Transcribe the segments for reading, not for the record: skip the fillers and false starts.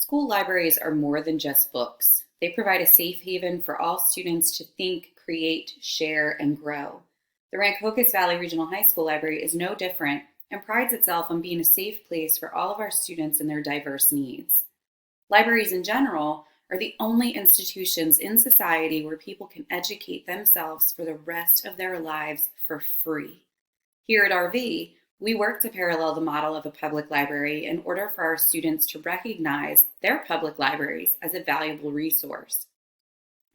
School libraries are more than just books. They provide a safe haven for all students to think, create, share, and grow. The Rancocas Valley Regional High School Library is no different and prides itself on being a safe place for all of our students and their diverse needs. Libraries in general are the only institutions in society where people can educate themselves for the rest of their lives for free. Here at RV, we work to parallel the model of a public library in order for our students to recognize their public libraries as a valuable resource.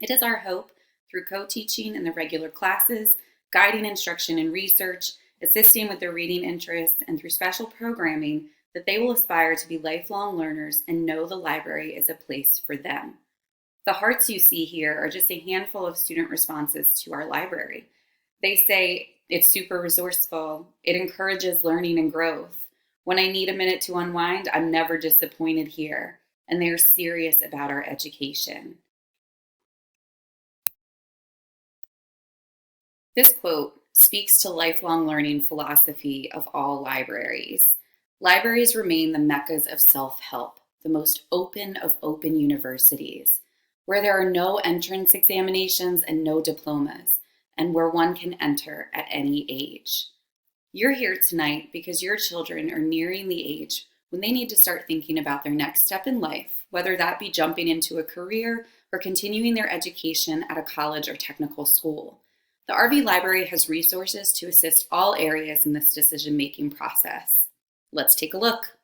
It is our hope, through co-teaching in the regular classes, guiding instruction and research, assisting with their reading interests, and through special programming, that they will aspire to be lifelong learners and know the library is a place for them. The hearts you see here are just a handful of student responses to our library. They say, it's super resourceful. It encourages learning and growth. When I need a minute to unwind, I'm never disappointed here. And they're serious about our education. This quote speaks to lifelong learning philosophy of all libraries. Libraries remain the meccas of self-help, the most open of open universities, where there are no entrance examinations and no diplomas, and where one can enter at any age. You're here tonight because your children are nearing the age when they need to start thinking about their next step in life, whether that be jumping into a career or continuing their education at a college or technical school. The RV Library has resources to assist all areas in this decision-making process. Let's take a look.